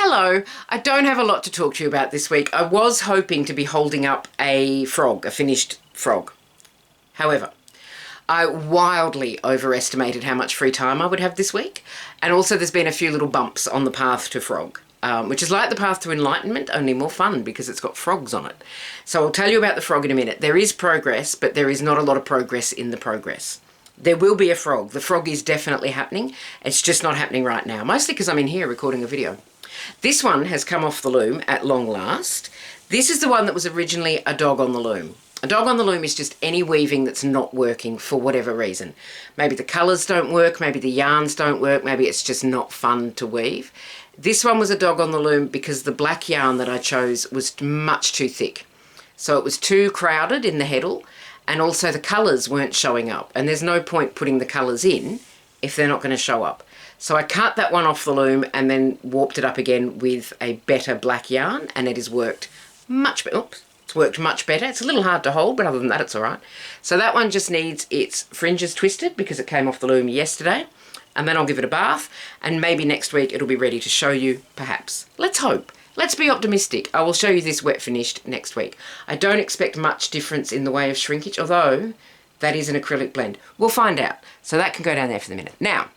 Hello, I don't have a lot to talk to you about this week. I was hoping to be holding up a frog, a finished frog. However, I wildly overestimated how much free time I would have this week. And also there's been a few little bumps on the path to frog, which is like the path to enlightenment, only more fun because it's got frogs on it. So I'll tell you about the frog in a minute. There is progress, but there is not a lot of progress in the progress. There will be a frog. The frog is definitely happening. It's just not happening right now, mostly because I'm in here recording a video. This one has come off the loom at long last. This is the one that was originally a dog on the loom. A dog on the loom is just any weaving that's not working for whatever reason. Maybe the colours don't work, maybe the yarns don't work, maybe it's just not fun to weave. This one was a dog on the loom because the black yarn that I chose was much too thick. So it was too crowded in the heddle, and also the colours weren't showing up. And there's no point putting the colours in if they're not going to show up. So I cut that one off the loom and then warped it up again with a better black yarn, and it has worked much better. Oops, it's worked much better. It's a little hard to hold, but other than that, it's all right. So that one just needs its fringes twisted because it came off the loom yesterday, and then I'll give it a bath, and maybe next week it'll be ready to show you, perhaps. Let's hope. Let's be optimistic. I will show you this wet finished next week. I don't expect much difference in the way of shrinkage, although that is an acrylic blend. We'll find out. So that can go down there for the minute. Now,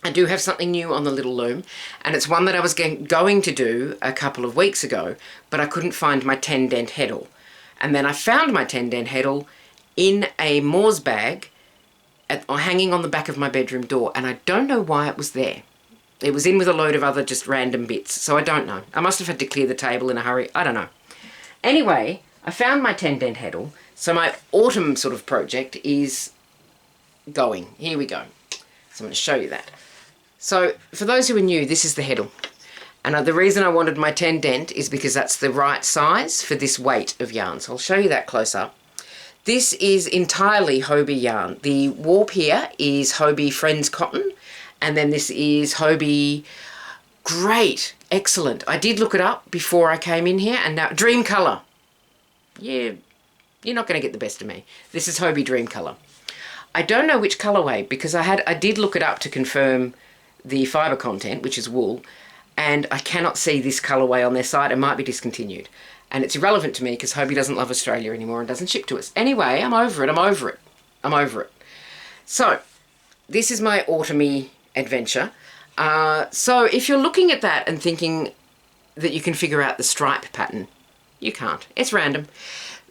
I do have something new on the little loom, and it's one that I was going to do a couple of weeks ago, but I couldn't find my 10 dent heddle. And then I found my 10 dent heddle in a Moors bag hanging on the back of my bedroom door, and I don't know why it was there. It was in with a load of other just random bits, so I don't know. I must have had to clear the table in a hurry. I don't know. Anyway, I found my 10 dent heddle, so my autumn sort of project is going. Here we go. So I'm going to show you that. So for those who are new, this is the heddle. And the reason I wanted my 10 dent is because that's the right size for this weight of yarn. So I'll show you that close up. This is entirely Hobbii yarn. The warp here is Hobbii Friends Cotton. And then this is Hobbii, great, excellent. I did look it up before I came in here, and now Dream Colour. Yeah, you're not going to get the best of me. This is Hobbii Dream Colour. I don't know which colourway because I did look it up to confirm the fibre content, which is wool, and I cannot see this colourway on their site. It might be discontinued. And it's irrelevant to me because Hobbii doesn't love Australia anymore and doesn't ship to us. Anyway, I'm over it. So, this is my Autumny adventure. So if you're looking at that and thinking that you can figure out the stripe pattern, you can't. It's random.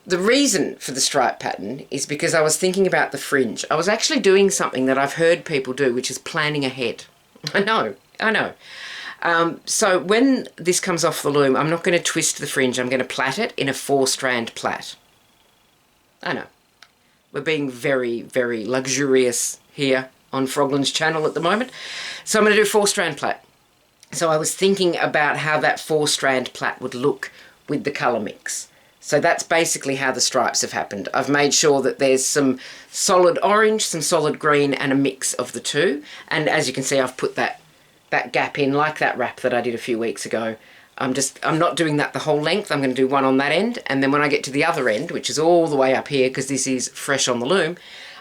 The reason for the stripe pattern is because I was thinking about the fringe. I was actually doing something that I've heard people do, which is planning ahead. I know. So when this comes off the loom, I'm not going to twist the fringe. I'm going to plait it in a 4-strand plait. I know. We're being very, very luxurious here on Froglan's channel at the moment. So I'm going to do 4-strand plait. So I was thinking about how that 4-strand plait would look with the colour mix. So that's basically how the stripes have happened. I've made sure that there's some solid orange, some solid green, and a mix of the two. And as you can see, I've put that gap in like that wrap that I did a few weeks ago. I'm not doing that the whole length. I'm going to do one on that end. And then when I get to the other end, which is all the way up here because this is fresh on the loom,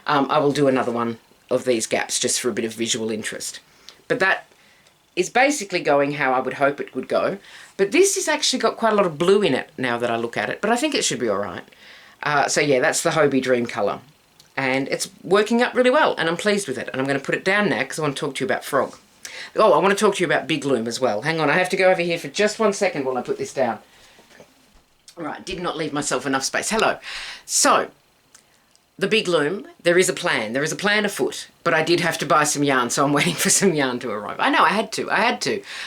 I will do another one of these gaps just for a bit of visual interest. But that is basically going how I would hope it would go. But this has actually got quite a lot of blue in it now that I look at it, but I think it should be all right. So yeah, that's the Hobbii Dream Colour. And it's working up really well, and I'm pleased with it. And I'm going to put it down now because I want to talk to you about frog. Oh, I want to talk to you about big loom as well. Hang on, I have to go over here for just 1 second while I put this down. All right, did not leave myself enough space. Hello. So, the big loom, there is a plan. There is a plan afoot, but I did have to buy some yarn, so I'm waiting for some yarn to arrive. I know, I had to.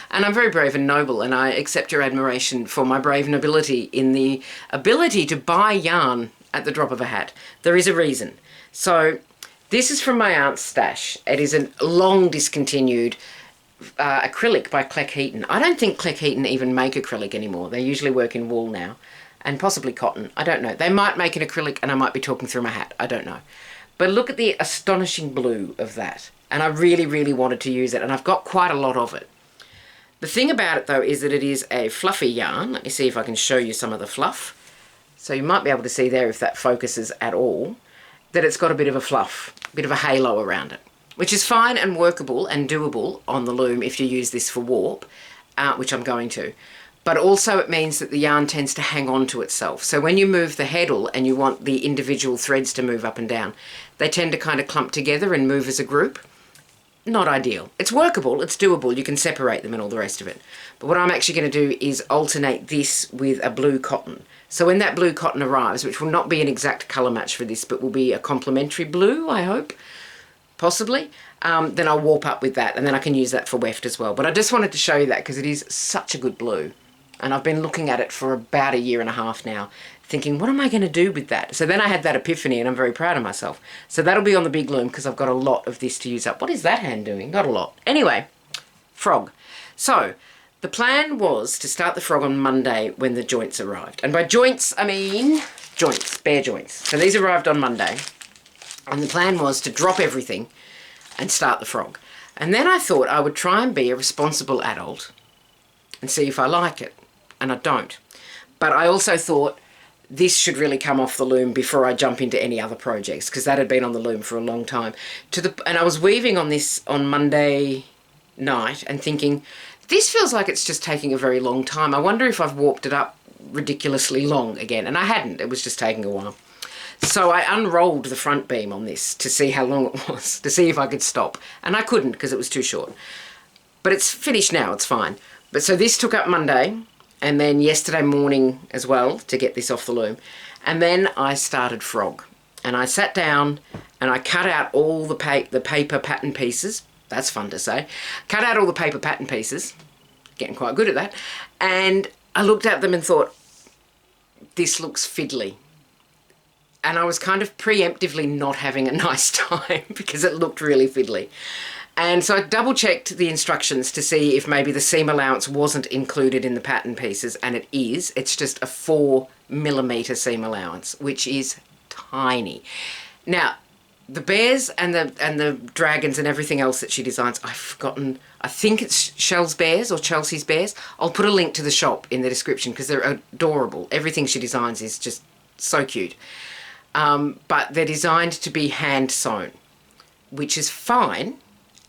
And I'm very brave and noble, and I accept your admiration for my brave nobility in the ability to buy yarn at the drop of a hat. There is a reason. So, this is from my aunt's stash. It is a long discontinued acrylic by Cleckheaton. I don't think Cleckheaton even make acrylic anymore. They usually work in wool now. And possibly cotton. I don't know. They might make an acrylic and I might be talking through my hat. I don't know. But look at the astonishing blue of that. And I really, really wanted to use it. And I've got quite a lot of it. The thing about it, though, is that it is a fluffy yarn. Let me see if I can show you some of the fluff. So you might be able to see there, if that focuses at all, that it's got a bit of a fluff, a bit of a halo around it. Which is fine and workable and doable on the loom if you use this for warp. which I'm going to. But also it means that the yarn tends to hang on to itself. So when you move the heddle and you want the individual threads to move up and down, they tend to kind of clump together and move as a group. Not ideal. It's workable, it's doable, you can separate them and all the rest of it. But what I'm actually going to do is alternate this with a blue cotton. So when that blue cotton arrives, which will not be an exact colour match for this, but will be a complementary blue, I hope, possibly, then I'll warp up with that and then I can use that for weft as well. But I just wanted to show you that because it is such a good blue. And I've been looking at it for about 1.5 years now, thinking, what am I going to do with that? So then I had that epiphany and I'm very proud of myself. So that'll be on the big loom because I've got a lot of this to use up. What is that hand doing? Not a lot. Anyway, frog. So the plan was to start the frog on Monday when the joints arrived. And by joints, I mean joints, bare joints. So these arrived on Monday. And the plan was to drop everything and start the frog. And then I thought I would try and be a responsible adult and see if I like it. And I don't. But I also thought this should really come off the loom before I jump into any other projects, because that had been on the loom for a long time. And I was weaving on this on Monday night and thinking, this feels like it's just taking a very long time. I wonder if I've warped it up ridiculously long again. And I hadn't. It was just taking a while. So I unrolled the front beam on this to see how long it was, to see if I could stop. And I couldn't because it was too short. But it's finished now. It's fine. But so this took up Monday. And then yesterday morning as well to get this off the loom. And then I started frog. And I sat down and I cut out all the paper pattern pieces. That's fun to say. Cut out all the paper pattern pieces. Getting quite good at that. And I looked at them and thought, this looks fiddly. And I was kind of preemptively not having a nice time because it looked really fiddly. And so I double checked the instructions to see if maybe the seam allowance wasn't included in the pattern pieces, and it is. It's just a 4mm seam allowance, which is tiny. Now, the bears and the dragons and everything else that she designs, I've forgotten, I think it's Shell's Bears or Chelsea's Bears. I'll put a link to the shop in the description because they're adorable. Everything she designs is just so cute. But they're designed to be hand sewn, which is fine.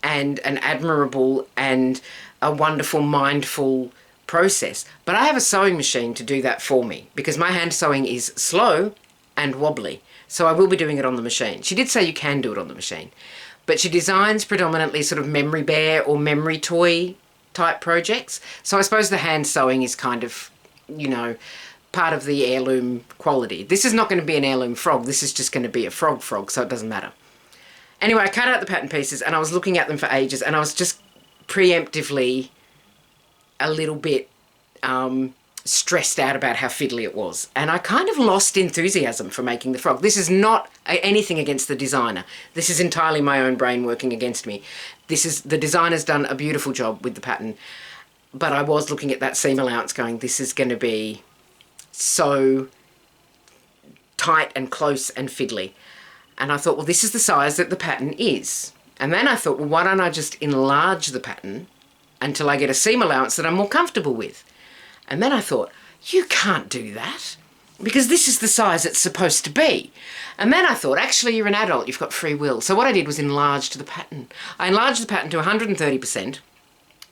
And an admirable and a wonderful, mindful process. But I have a sewing machine to do that for me because my hand sewing is slow and wobbly. So I will be doing it on the machine. She did say you can do it on the machine. But she designs predominantly sort of memory bear or memory toy type projects. So I suppose the hand sewing is kind of, you know, part of the heirloom quality. This is not going to be an heirloom frog. This is just going to be a frog, so it doesn't matter. Anyway, I cut out the pattern pieces and I was looking at them for ages and I was just preemptively a little bit stressed out about how fiddly it was. And I kind of lost enthusiasm for making the frog. This is not anything against the designer. This is entirely my own brain working against me. The designer's done a beautiful job with the pattern, but I was looking at that seam allowance going, this is going to be so tight and close and fiddly. And I thought, well, this is the size that the pattern is. And then I thought, well, why don't I just enlarge the pattern until I get a seam allowance that I'm more comfortable with? And then I thought, you can't do that because this is the size it's supposed to be. And then I thought, actually, you're an adult, you've got free will. So what I did was enlarge the pattern. I enlarged the pattern to 130%,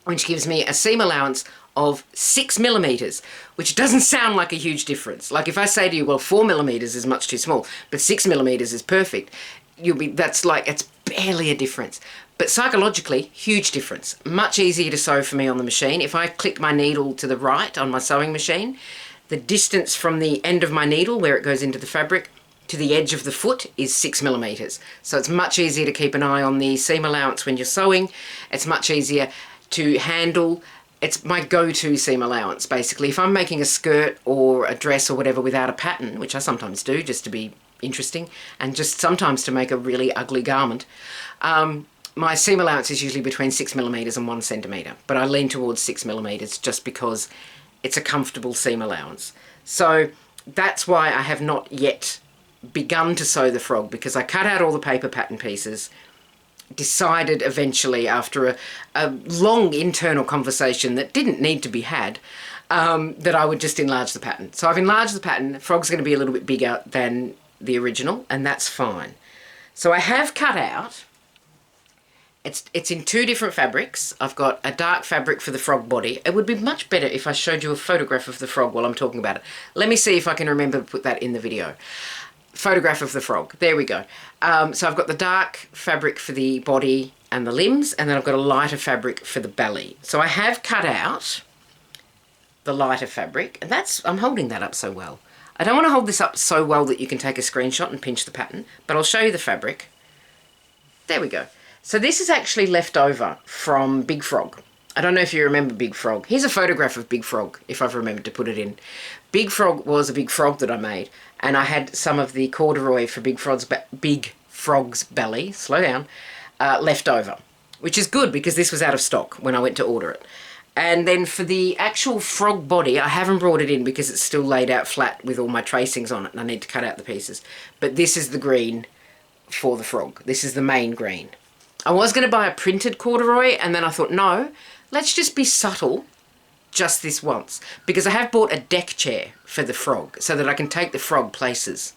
which gives me a seam allowance of 6mm, which doesn't sound like a huge difference. Like if I say to you, well, 4mm is much too small, but 6mm is perfect, that's like, it's barely a difference. But psychologically, huge difference. Much easier to sew for me on the machine. If I click my needle to the right on my sewing machine, the distance from the end of my needle, where it goes into the fabric, to the edge of the foot is 6mm. So it's much easier to keep an eye on the seam allowance when you're sewing. It's much easier to handle. It's my go-to seam allowance, basically. If I'm making a skirt or a dress or whatever without a pattern, which I sometimes do just to be interesting, and just sometimes to make a really ugly garment, my seam allowance is usually between 6mm and 1cm, but I lean towards 6mm just because it's a comfortable seam allowance. So that's why I have not yet begun to sew the frog, because I cut out all the paper pattern pieces, decided eventually after a long internal conversation that didn't need to be had, that I would just enlarge the pattern. So I've enlarged the pattern. The frog's going to be a little bit bigger than the original, and that's fine. So I have cut out It's in two different fabrics. I've got a dark fabric for the frog body. It would be much better if I showed you a photograph of the frog while I'm talking about it. Let me see if I can remember to put that in the video. Photograph of the frog. There we go. So I've got the dark fabric for the body and the limbs, and then I've got a lighter fabric for the belly. So I have cut out the lighter fabric, and I'm holding that up so well. I don't want to hold this up so well that you can take a screenshot and pinch the pattern, but I'll show you the fabric. There we go. So this is actually left over from Big Frog. I don't know if you remember Big Frog. Here's a photograph of Big Frog, if I've remembered to put it in. Big Frog was a big frog that I made, and I had some of the corduroy for Big Frog's belly, slow down, left over, which is good because this was out of stock when I went to order it. And then for the actual frog body, I haven't brought it in because it's still laid out flat with all my tracings on it, and I need to cut out the pieces. But this is the green for the frog. This is the main green. I was going to buy a printed corduroy, and then I thought, no, let's just be subtle just this once, because I have bought a deck chair for the frog so that I can take the frog places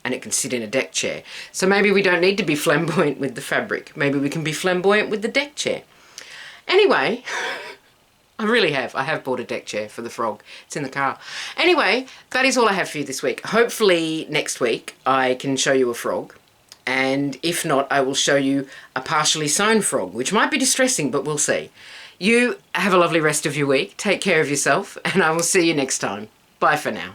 and it can sit in a deck chair. So maybe we don't need to be flamboyant with the fabric. Maybe we can be flamboyant with the deck chair. Anyway, I have bought a deck chair for the frog. It's in the car. Anyway, that is all I have for you this week. Hopefully next week I can show you a frog. And if not, I will show you a partially sewn frog, which might be distressing, but we'll see. You have a lovely rest of your week. Take care of yourself, and I will see you next time. Bye for now.